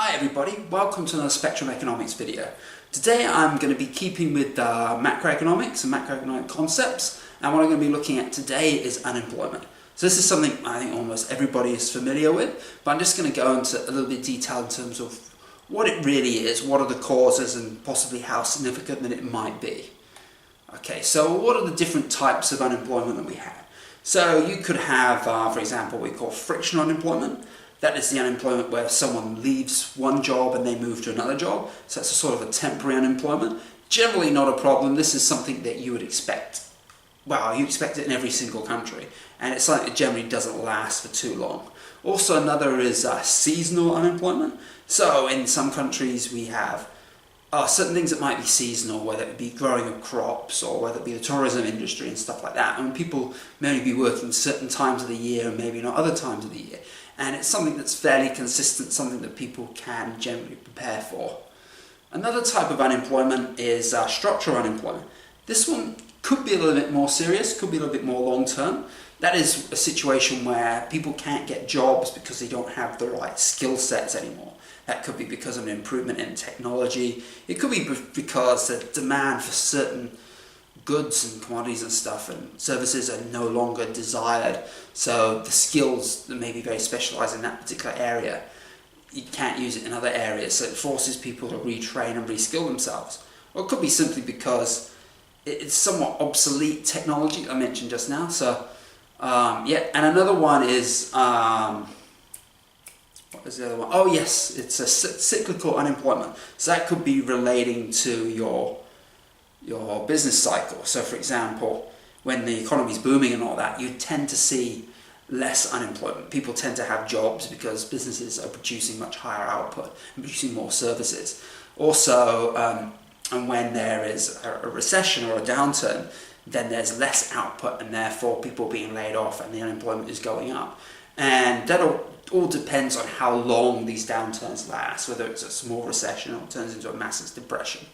Hi everybody, welcome to another Spectrum Economics video. Today I'm going to be keeping with macroeconomics and macroeconomic concepts, and what I'm going to be looking at today is unemployment. So this is something I think almost everybody is familiar with, but I'm just going to go into a little bit of detail in terms of what it really is, what are the causes, and possibly how significant that it might be. Okay, so what are the different types of unemployment that we have? So you could have, for example, what we call frictional unemployment. That is the unemployment where someone leaves one job and they move to another job. So that's a sort of a temporary unemployment. Generally not a problem. This is something that you would expect. Well, you expect it in every single country. And it's something that generally doesn't last for too long. Also another is seasonal unemployment. So in some countries we have certain things that might be seasonal, whether it be growing of crops or whether it be the tourism industry and stuff like that. And people may only be working certain times of the year and maybe not other times of the year. And it's something that's fairly consistent, something that people can generally prepare for. Another type of unemployment is structural unemployment. This one could be a little bit more serious, could be a little bit more long-term. That is a situation where people can't get jobs because they don't have the right skill sets anymore. That could be because of an improvement in technology. It could be because the demand for certain goods and commodities and stuff and services are no longer desired. So the skills that may be very specialized in that particular area, you can't use it in other areas. So it forces people to retrain and reskill themselves. Or it could be simply because it's somewhat obsolete technology I mentioned just now. So yeah, and another one is what is the other one? Oh yes, it's a cyclical unemployment. So that could be relating to your business cycle. So for example, when the economy is booming and all that, you tend to see less unemployment. People tend to have jobs because businesses are producing much higher output and producing more services. Also, and when there is a recession or a downturn, then there's less output and therefore people being laid off and the unemployment is going up. And that all depends on how long these downturns last, whether it's a small recession or it turns into a massive depression.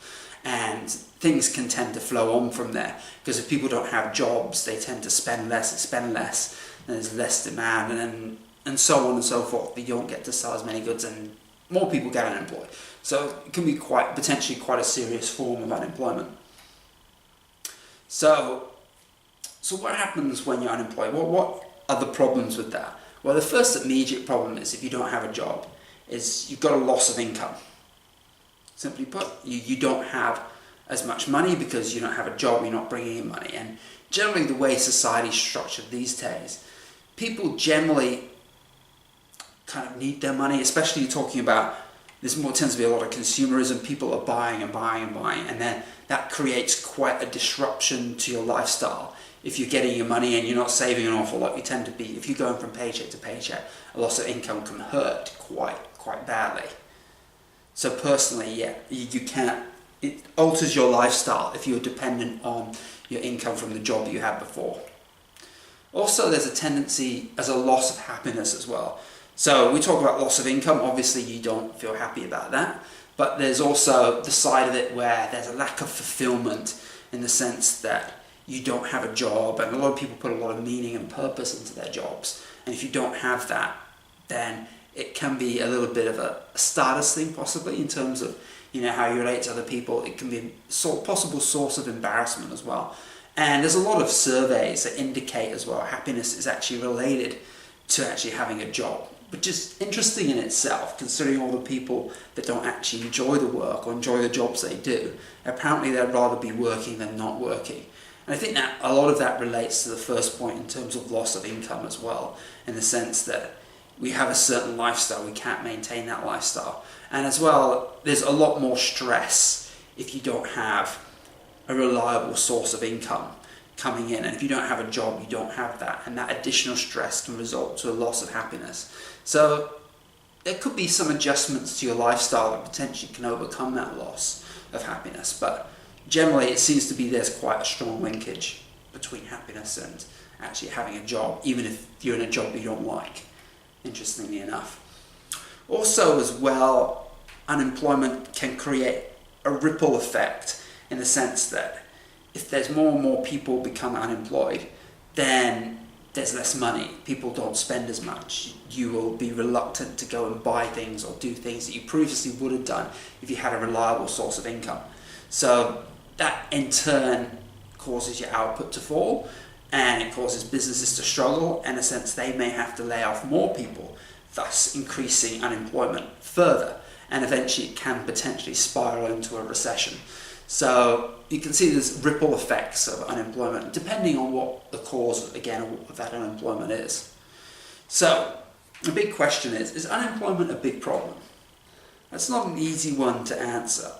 And things can tend to flow on from there, because if people don't have jobs, they tend to spend less, and there's less demand, and so on and so forth. You don't get to sell as many goods and more people get unemployed. So it can be potentially quite a serious form of unemployment. So what happens when you're unemployed? Well, what are the problems with that? Well, the first immediate problem is if you don't have a job, is you've got a loss of income. Simply put, you don't have as much money because you don't have a job, you're not bringing in money. And generally the way society is structured these days, people generally kind of need their money, especially you're talking about, tends to be a lot of consumerism. People are buying and buying and buying, and then that creates quite a disruption to your lifestyle. If you're getting your money and you're not saving an awful lot, you tend to be, if you're going from paycheck to paycheck, a loss of income can hurt quite badly. So personally, yeah, you can't, it alters your lifestyle if you're dependent on your income from the job you had before. Also, there's a tendency as a loss of happiness as well. So we talk about loss of income, obviously you don't feel happy about that, but there's also the side of it where there's a lack of fulfillment in the sense that you don't have a job, and a lot of people put a lot of meaning and purpose into their jobs. And if you don't have that, then it can be a little bit of a status thing, possibly, in terms of how you relate to other people. It can be a possible source of embarrassment as well. And there's a lot of surveys that indicate as well happiness is actually related to actually having a job, which is interesting in itself, considering all the people that don't actually enjoy the work or enjoy the jobs they do. Apparently they'd rather be working than not working. And I think that a lot of that relates to the first point in terms of loss of income as well, in the sense that we have a certain lifestyle, we can't maintain that lifestyle. And as well, there's a lot more stress if you don't have a reliable source of income coming in. And if you don't have a job, you don't have that. And that additional stress can result to a loss of happiness. So there could be some adjustments to your lifestyle that potentially can overcome that loss of happiness. But generally, it seems to be there's quite a strong linkage between happiness and actually having a job, even if you're in a job you don't like, interestingly enough. Also as well, unemployment can create a ripple effect in the sense that if there's more and more people become unemployed, then there's less money, people don't spend as much, you will be reluctant to go and buy things or do things that you previously would have done if you had a reliable source of income. So that in turn causes your output to fall, and it causes businesses to struggle, and in a sense they may have to lay off more people, thus increasing unemployment further, and eventually it can potentially spiral into a recession. So you can see there's ripple effects of unemployment depending on what the cause, again, of that unemployment is. So the big question is unemployment a big problem? That's not an easy one to answer.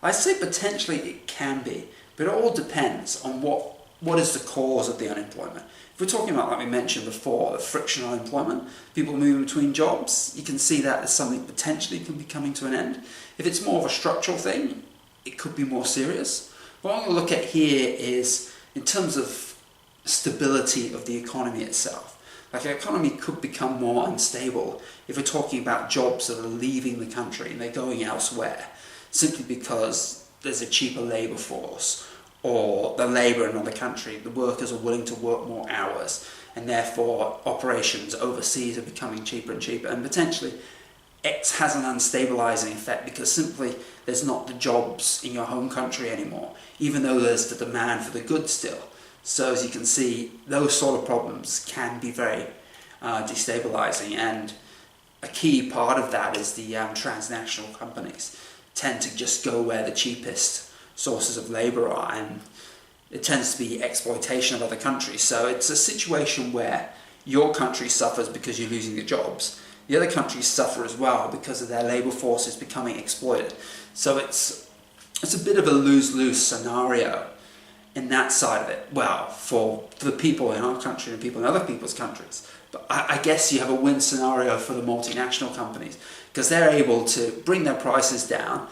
I say potentially it can be, but it all depends on what is the cause of the unemployment. If we're talking about, like we mentioned before, the frictional unemployment, people moving between jobs, you can see that as something potentially can be coming to an end. If it's more of a structural thing, it could be more serious. What I'm going to look at here is in terms of stability of the economy itself. Like, the economy could become more unstable if we're talking about jobs that are leaving the country and they're going elsewhere, simply because there's a cheaper labour force, or the labour in another country, the workers are willing to work more hours, and therefore operations overseas are becoming cheaper and cheaper, and potentially X has an unstabilising effect because simply there's not the jobs in your home country anymore, even though there's the demand for the goods still. So as you can see, those sort of problems can be very destabilising, and a key part of that is the transnational companies tend to just go where the cheapest sources of labour are, and it tends to be exploitation of other countries. So it's a situation where your country suffers because you're losing the jobs. The other countries suffer as well because of their labour forces becoming exploited. So it's a bit of a lose-lose scenario in that side of it. Well, for the people in our country and people in other people's countries. But I guess you have a win scenario for the multinational companies, because they're able to bring their prices down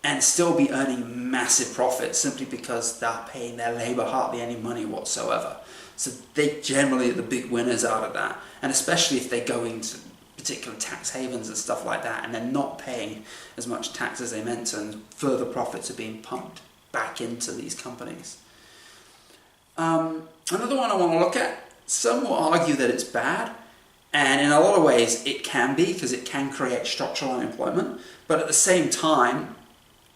and still be earning massive profits simply because they're paying their labour hardly any money whatsoever. So they generally are the big winners out of that, and especially if they go into particular tax havens and stuff like that, and they're not paying as much tax as they meant to, and further profits are being pumped back into these companies. Another one I want to look at, some will argue that it's bad, and in a lot of ways it can be, because it can create structural unemployment, but at the same time,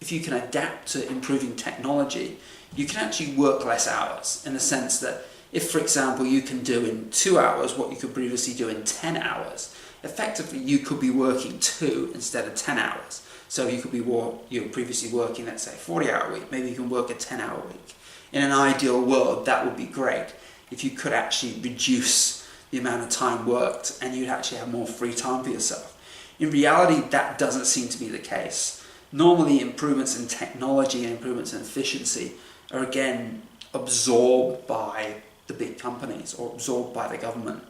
if you can adapt to improving technology, you can actually work less hours, in the sense that if, for example, you can do in 2 hours what you could previously do in 10 hours, effectively you could be working 2 instead of 10 hours. So you could be you were previously working, let's say, a 40-hour week, maybe you can work a 10-hour week. In an ideal world, that would be great if you could actually reduce the amount of time worked and you'd actually have more free time for yourself. In reality, that doesn't seem to be the case. Normally, improvements in technology and improvements in efficiency are again absorbed by the big companies or absorbed by the government,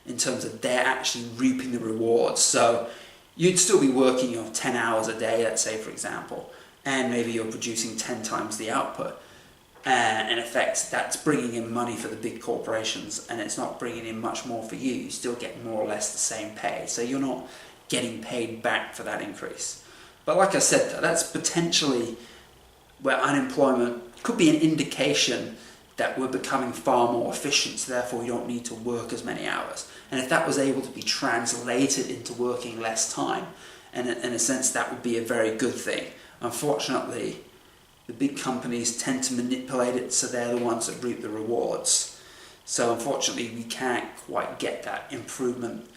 in terms of they're actually reaping the rewards. So you'd still be working 10 hours a day, let's say, for example, and maybe you're producing 10 times the output. And in effect, that's bringing in money for the big corporations, and it's not bringing in much more for you. You still get more or less the same pay. So you're not getting paid back for that increase. But like I said, that's potentially where unemployment could be an indication that we're becoming far more efficient, so therefore we don't need to work as many hours. And if that was able to be translated into working less time, and in a sense that would be a very good thing. Unfortunately, the big companies tend to manipulate it, so they're the ones that reap the rewards. So unfortunately we can't quite get that improvement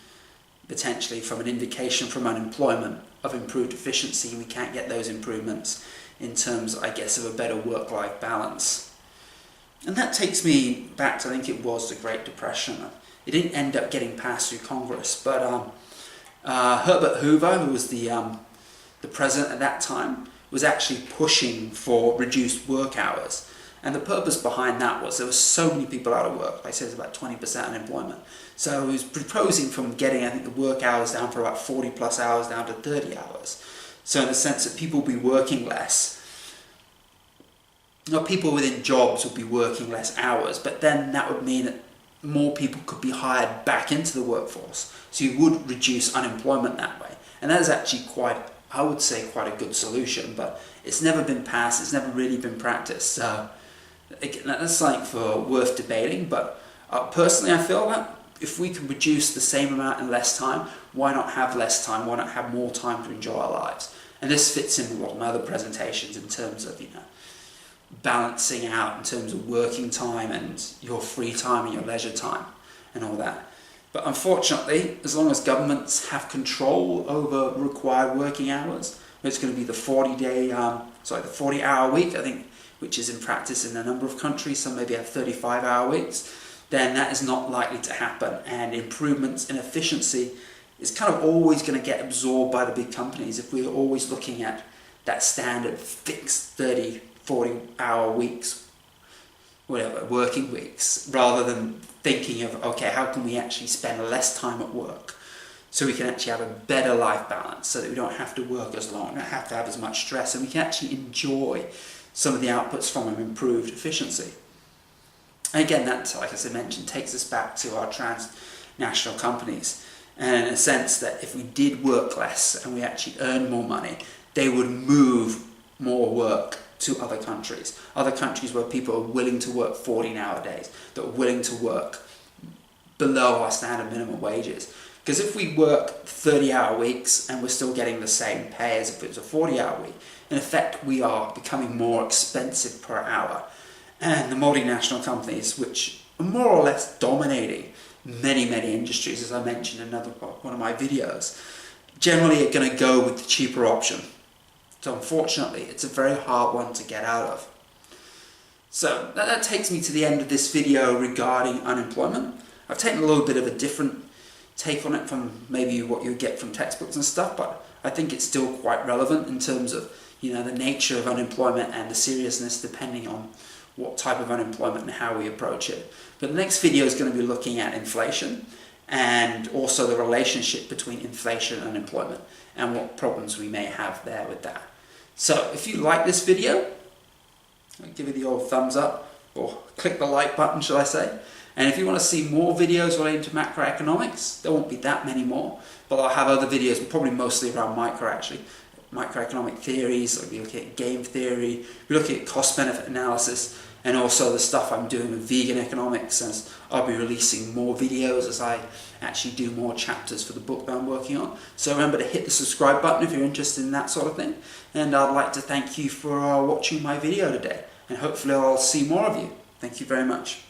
potentially from an indication from unemployment of improved efficiency. We can't get those improvements in terms, I guess, of a better work-life balance. And that takes me back to, I think it was the Great Depression. It didn't end up getting passed through Congress, but Herbert Hoover, who was the president at that time, was actually pushing for reduced work hours. And the purpose behind that was there were so many people out of work. Like I said, it's about 20% unemployment. So he was proposing from getting, I think, the work hours down for about 40 plus hours down to 30 hours. So in the sense that people will be working less. People within jobs would be working less hours, but then that would mean that more people could be hired back into the workforce. So you would reduce unemployment that way. And that is actually I would say quite a good solution, but it's never been passed, it's never really been practiced. So again, that's something worth debating, but Personally, I feel that if we can produce the same amount in less time, why not have less time? Why not have more time to enjoy our lives? And this fits in with a lot of my other presentations in terms of, balancing out in terms of working time and your free time and your leisure time and all that. But unfortunately, as long as governments have control over required working hours, it's going to be the 40-hour week, I think, which is in practice in a number of countries. Some maybe have 35-hour weeks. Then that is not likely to happen, and improvements in efficiency is kind of always going to get absorbed by the big companies if we're always looking at that standard fixed 30, 40-hour weeks, whatever, working weeks, rather than thinking of, okay, how can we actually spend less time at work so we can actually have a better life balance, so that we don't have to work as long, don't have to have as much stress, and we can actually enjoy some of the outputs from an improved efficiency. And again, that, like I mentioned, takes us back to our transnational companies, and in a sense that if we did work less and we actually earned more money, they would move more work to other countries where people are willing to work 14-hour days, that are willing to work below our standard minimum wages. Because if we work 30-hour weeks and we're still getting the same pay as if it was a 40-hour week, in effect we are becoming more expensive per hour. And the multinational companies, which are more or less dominating many industries, as I mentioned in one of my videos, generally are going to go with the cheaper option. So unfortunately, it's a very hard one to get out of. So that takes me to the end of this video regarding unemployment. I've taken a little bit of a different take on it from maybe what you get from textbooks and stuff, but I think it's still quite relevant in terms of the nature of unemployment and the seriousness depending on what type of unemployment and how we approach it. But the next video is going to be looking at inflation and also the relationship between inflation and unemployment and what problems we may have there with that. So if you like this video, give it the old thumbs up, or click the like button, shall I say. And if you want to see more videos related to macroeconomics, there won't be that many more, but I'll have other videos, probably mostly around macroeconomic theories. I'll be looking at game theory, we're looking at cost-benefit analysis, and also the stuff I'm doing with vegan economics, as I'll be releasing more videos as I actually do more chapters for the book that I'm working on. So remember to hit the subscribe button if you're interested in that sort of thing. And I'd like to thank you for watching my video today, and hopefully I'll see more of you. Thank you very much.